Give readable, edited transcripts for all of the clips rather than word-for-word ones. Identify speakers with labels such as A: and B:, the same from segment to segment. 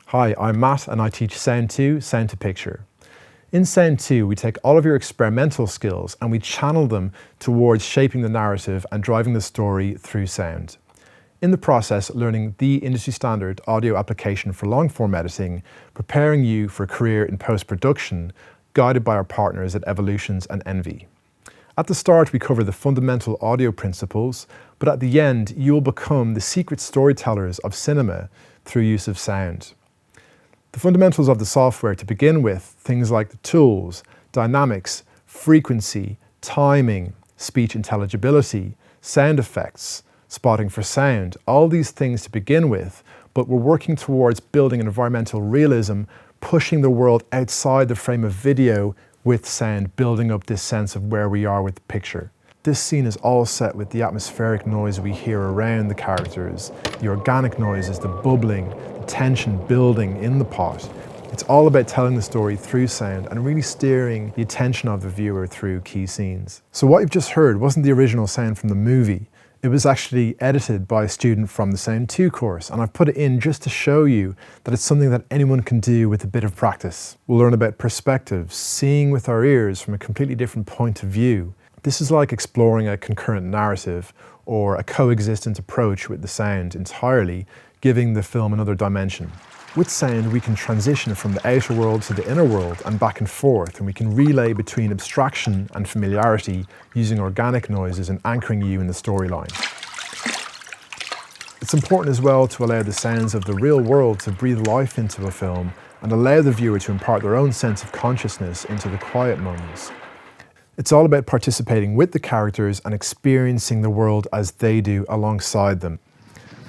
A: Hi, I'm Matt and I teach Sound 2, Sound to Picture. In Sound 2, we take all of your experimental skills and we channel them towards shaping the narrative and driving the story through sound. In the process, learning the industry standard audio application for long-form editing, preparing you for a career in post-production, guided by our partners at Evolutions and Envy. At the start, we cover the fundamental audio principles, but at the end, you will become the secret storytellers of cinema through use of sound. The fundamentals of the software to begin with, things like the tools, dynamics, frequency, timing, speech intelligibility, sound effects, spotting for sound, all these things to begin with, but we're working towards building an environmental realism, pushing the world outside the frame of video with sound, building up this sense of where we are with the picture. This scene is all set with the atmospheric noise we hear around the characters, the organic noises, the bubbling, the tension building in the pot. It's all about telling the story through sound and really steering the attention of the viewer through key scenes. So what you've just heard wasn't the original sound from the movie. It was actually edited by a student from the Sound 2 course, and I've put it in just to show you that it's something that anyone can do with a bit of practice. We'll learn about perspective, seeing with our ears from a completely different point of view. This is like exploring a concurrent narrative or a coexistent approach with the sound entirely, giving the film another dimension. With sound, we can transition from the outer world to the inner world and back and forth, and we can relay between abstraction and familiarity using organic noises and anchoring you in the storyline. It's important as well to allow the sounds of the real world to breathe life into a film and allow the viewer to impart their own sense of consciousness into the quiet moments. It's all about participating with the characters and experiencing the world as they do alongside them.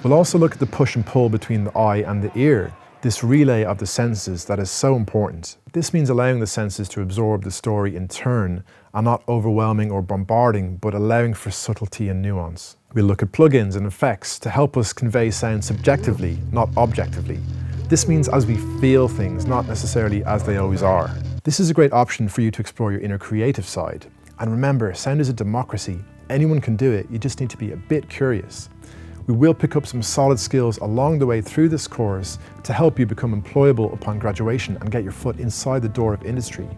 A: We'll also look at the push and pull between the eye and the ear, this relay of the senses that is so important. This means allowing the senses to absorb the story in turn and not overwhelming or bombarding, but allowing for subtlety and nuance. We'll look at plugins and effects to help us convey sound subjectively, not objectively. This means as we feel things, not necessarily as they always are. This is a great option for you to explore your inner creative side. And remember, sound is a democracy. Anyone can do it, you just need to be a bit curious. We will pick up some solid skills along the way through this course to help you become employable upon graduation and get your foot inside the door of industry.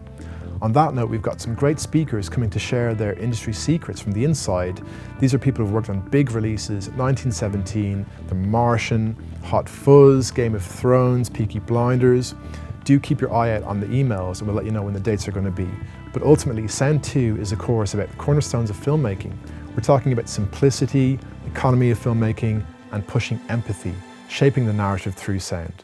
A: On that note, we've got some great speakers coming to share their industry secrets from the inside. These are people who've worked on big releases, 1917, The Martian, Hot Fuzz, Game of Thrones, Peaky Blinders. Do keep your eye out on the emails and we'll let you know when the dates are going to be. But ultimately, Sound 2 is a course about the cornerstones of filmmaking. We're talking about simplicity, economy of filmmaking, and pushing empathy, shaping the narrative through sound.